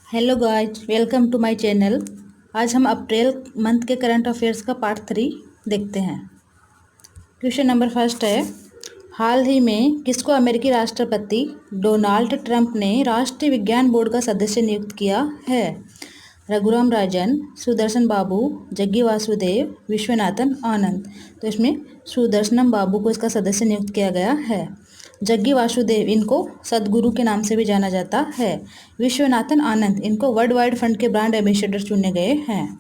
Hello guys, welcome to my channel. आज हम अप्रैल मंथ के करंट अफेयर्स का पार्ट 3 देखते हैं। क्वेश्चन नंबर फर्स्ट है, हाल ही में किसको अमेरिकी राष्ट्रपति डोनाल्ड ट्रंप ने राष्ट्रीय विज्ञान बोर्ड का सदस्य नियुक्त किया है? रघुराम राजन, सुदर्शन बाबू, जग्गी वासुदेव, विश्वनाथन आनंद। तो इसमें सुदर्शन बाबू को इसका सदस्य नियुक्त किया गया है। जग्गी वासुदेव, इनको सदगुरु के नाम से भी जाना जाता है। विश्वनाथन आनंद, इनको वर्ल्ड वाइड फंड के ब्रांड एम्बेसडर चुने गए हैं।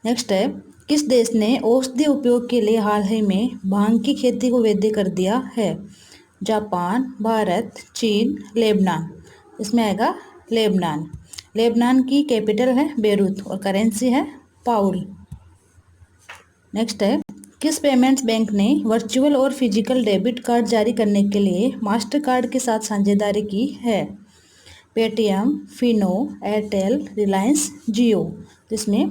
नेक्स्ट है, किस देश ने औषधि उपयोग के लिए हाल ही में भांग की खेती को वैध कर दिया है? जापान, भारत, चीन, लेबनान। इसमें आएगा लेबनान। लेबनान की कैपिटल है बेरूत और करेंसी है पाउल। नेक्स्ट है, किस पेमेंट्स बैंक ने वर्चुअल और फिजिकल डेबिट कार्ड जारी करने के लिए मास्टर कार्ड के साथ साझेदारी की है? पेटीएम, फिनो, एयरटेल, रिलायंस, जियो। जिसमें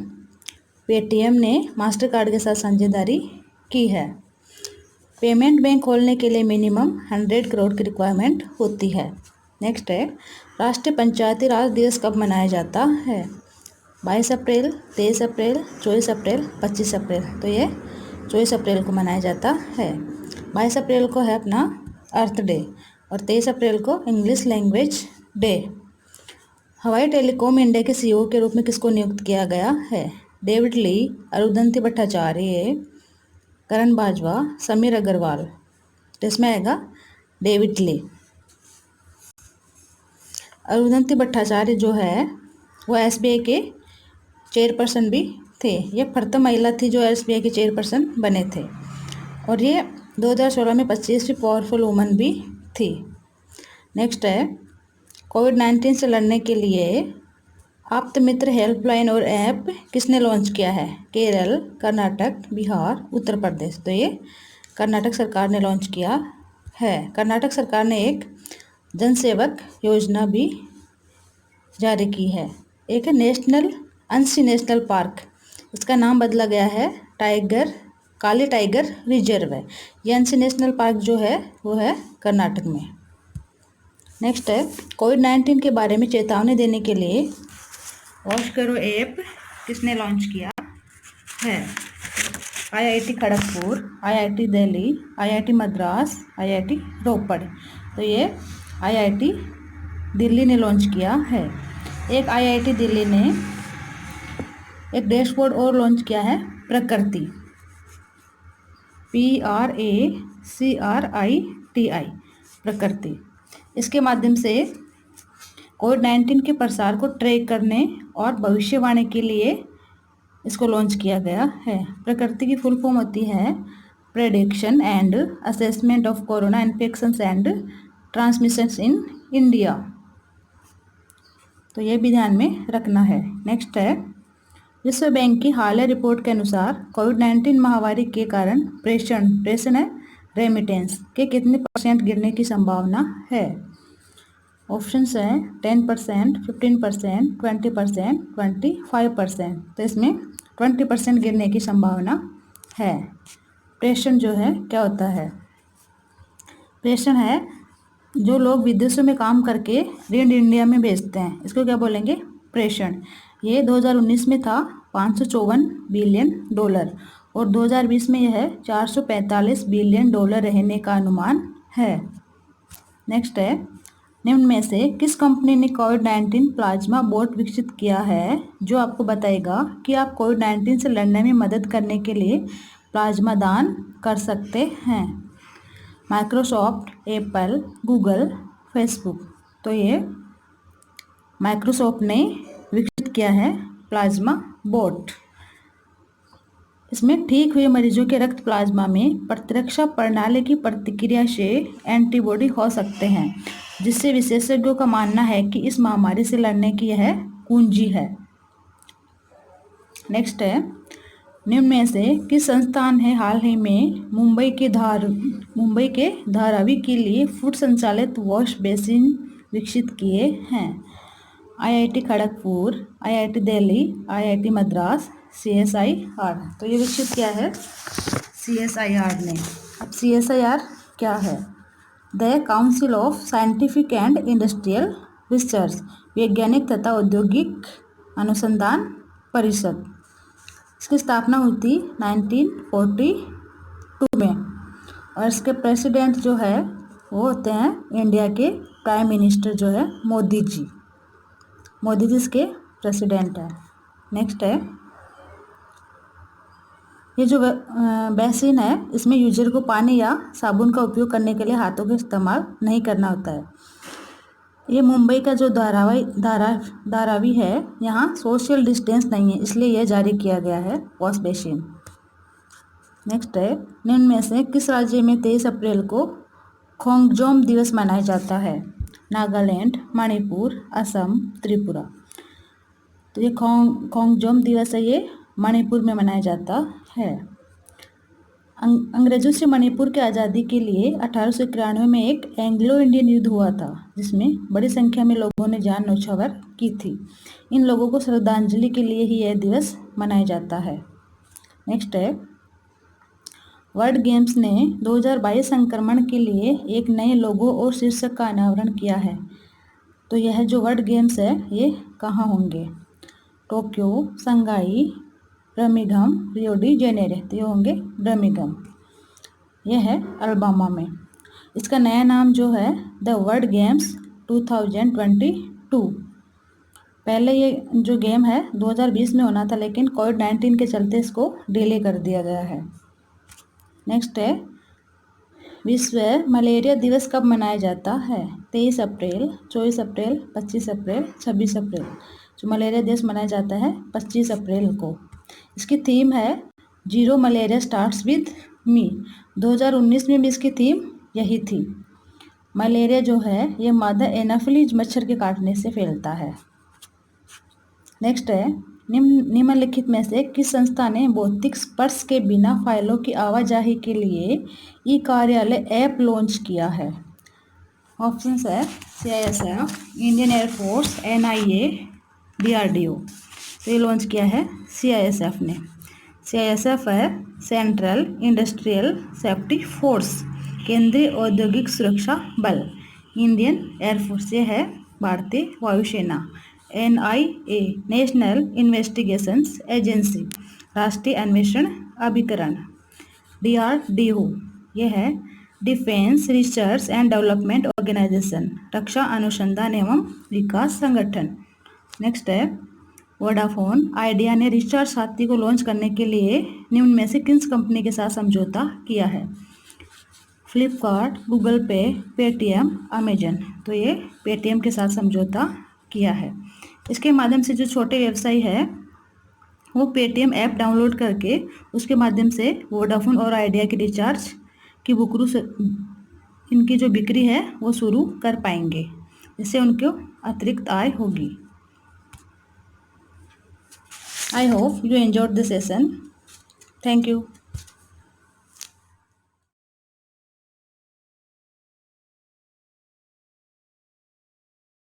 पेटीएम ने मास्टर कार्ड के साथ साझेदारी की है। पेमेंट बैंक खोलने के लिए मिनिमम 100 करोड़ की रिक्वायरमेंट होती है। नेक्स्ट है, राष्ट्रीय पंचायती राज दिवस कब मनाया जाता है? 22 अप्रैल, 23 अप्रैल, 24 अप्रैल, 25 अप्रैल। तो ये 24 अप्रैल को मनाया जाता है। 22 अप्रैल को है अपना अर्थ डे और 23 अप्रैल को इंग्लिश लैंग्वेज डे। हवाई टेलीकॉम इंडिया के सीईओ के रूप में किसको नियुक्त किया गया है? डेविड ली, अरुंधति भट्टाचार्य, करण बाजवा, समीर अग्रवाल। तो इसमें आएगा डेविड ली। अरुंधति भट्टाचार्य जो है वो एसबीआई के चेयरपर्सन भी थे। ये प्रथम महिला थी जो एसबीआई के चेयरपर्सन बने थे और ये 2016 में 25वीं पावरफुल वुमन भी थी। नेक्स्ट है, कोविड-19 से लड़ने के लिए आप्तमित्र हेल्पलाइन और ऐप किसने लॉन्च किया है? केरल, कर्नाटक, बिहार, उत्तर प्रदेश। तो ये कर्नाटक सरकार ने लॉन्च किया है। कर्नाटक सरकार ने एक जनसेवक योजना भी जारी की है। एक है नेशनल अंशी नेशनल पार्क, इसका नाम बदला गया है काली टाइगर रिजर्व है। ये अंशी नेशनल पार्क जो है वो है कर्नाटक में। नेक्स्ट है, कोविड-19 के बारे में चेतावनी देने के लिए वॉश करो ऐप किसने लॉन्च किया है? IIT Kharagpur, IIT Delhi, IIT Madras, IIT Ropar. तो ये आईआईटी दिल्ली ने लॉन्च किया है। एक आईआईटी दिल्ली ने एक डैशबोर्ड और लॉन्च किया है, प्रकृति, PRACRITI, प्रकृति। इसके माध्यम से कोविड-19 के प्रसार को ट्रैक करने और भविष्यवाणी के लिए इसको लॉन्च किया गया है। प्रकृति की फुल फॉर्म होती है prediction and assessment of corona infections and transmissions in India. तो ये भी ध्यान में रखना है। नेक्स्ट है, विश्व बैंक की हालिया रिपोर्ट के अनुसार कोविड-19 महामारी के कारण प्रेषण है रेमिटेंस के कितने % गिरने की संभावना है? ऑप्शंस हैं 10%, 15%, 20%, 25%। तो इसमें 20% गिरने की संभावना है। प्रेषण जो है क्या होता है? प्रेषण है जो लोग विदेशों में काम करके ऋण इंडिया में भेजते हैं, इसको क्या बोलेंगे? प्रेषण। ये 2019 में था 554 बिलियन डॉलर और 2020 में यह है 445 बिलियन डॉलर रहने का अनुमान है। नेक्स्ट है, निम्न में से किस कंपनी ने कोविड-19 प्लाज्मा बोट विकसित किया है जो आपको बताएगा कि आप कोविड-19 से लड़ने में मदद करने के लिए प्लाज्मा दान कर सकते हैं? Microsoft, Apple, Google, Facebook. तो ये माइक्रोसॉफ्ट ने विकसित किया है प्लाज्मा बोट। इसमें ठीक हुए मरीजों के रक्त प्लाज्मा में प्रतिरक्षा प्रणाली की प्रतिक्रिया से एंटीबॉडी हो सकते हैं, जिससे विशेषज्ञों का मानना है कि इस महामारी से लड़ने की यह कुंजी है। नेक्स्ट है, निम्न में से किस संस्थान ने हाल ही में मुंबई के धारावी के लिए फुट संचालित वॉश बेसिन विकसित किए हैं? IIT Kharagpur, IIT Delhi, IIT Madras, CSIR। तो ये विकसित किया है CSIR ने। अब CSIR क्या है? The council of scientific and industrial research. वैज्ञानिक तथा औद्योगिक अनुसंधान परिषद। इसकी स्थापना हुई थी 1942 में और इसके प्रेसिडेंट जो है वो होते हैं इंडिया के प्राइम मिनिस्टर जो है मोदी जी इसके प्रेसिडेंट है। नेक्स्ट है, ये जो बेसिन है इसमें यूजर को पानी या साबुन का उपयोग करने के लिए हाथों का इस्तेमाल नहीं करना होता है। ये मुंबई का जो धारावी है, यहाँ सोशल डिस्टेंस नहीं है इसलिए यह जारी किया गया है वॉश बेसिन। नेक्स्ट है, निम्न में से किस राज्य में 23 अप्रैल को खोंगजोम दिवस मनाया जाता है? नागालैंड, मणिपुर, असम, त्रिपुरा। तो ये खोंगजोम दिवस है, ये मणिपुर में मनाया जाता है। अंग्रेजों से मणिपुर की आज़ादी के लिए 1891 में एक एंग्लो इंडियन युद्ध हुआ था जिसमें बड़ी संख्या में लोगों ने जान न्यौछावर की थी। इन लोगों को श्रद्धांजलि के लिए ही यह दिवस मनाया जाता है। नेक्स्ट है, वर्ल्ड गेम्स ने 2022 संक्रमण के लिए एक नए लोगो और शीर्षक का अनावरण किया है। तो यह जो वर्ल्ड गेम्स है ये कहाँ होंगे? Tokyo, Shanghai, Birmingham, Rio de Janeiro. तो ये होंगे बर्मिंघम, यह है अल्बामा में। इसका नया नाम जो है द वर्ल्ड गेम्स 2022। पहले ये जो गेम है 2020 में होना था लेकिन कोविड-19 के चलते इसको डिले कर दिया गया है। नेक्स्ट है, विश्व मलेरिया दिवस कब मनाया जाता है? 23 अप्रैल, 24 अप्रैल, 25 अप्रैल, 26 अप्रैल। जो मलेरिया दिवस मनाया जाता है 25 अप्रैल को। इसकी थीम है zero malaria starts with me. 2019 में भी इसकी थीम यही थी। मलेरिया जो है ये मादा एनाफिलीज मच्छर के काटने से फैलता है। नेक्स्ट है, निम्नलिखित में से किस संस्था ने भौतिक स्पर्श के बिना फाइलों की आवाजाही के लिए ई कार्यालय ऐप लॉन्च किया है? ऑप्शंस है CISF, Indian air force, NIA, DRDO। तो ये लॉन्च किया है CISF ने। CISF है सेंट्रल इंडस्ट्रियल सेफ्टी फोर्स, केंद्रीय औद्योगिक सुरक्षा बल। इंडियन एयरफोर्स ये है भारतीय वायुसेना। NIA नेशनल इन्वेस्टिगेशंस एजेंसी, राष्ट्रीय अन्वेषण अभिकरण। DRDO ये है defence research and development organisation, रक्षा अनुसंधान एवं विकास संगठन। नेक्स्ट है, वोडाफोन आइडिया ने रिचार्ज साथी को लॉन्च करने के लिए निम्न में से किस कंपनी के साथ समझौता किया है? फ्लिपकार्ट, गूगल पे, पेटीएम, अमेजन। तो ये पेटीएम के साथ समझौता किया है। इसके माध्यम से जो छोटे व्यवसायी है वो पेटीएम ऐप डाउनलोड करके उसके माध्यम से वोडाफोन और आइडिया की रिचार्ज की बुकरू से इनकी जो बिक्री है वो शुरू कर पाएंगे, जिससे उनको अतिरिक्त आय होगी। I hope you enjoyed the session. Thank you.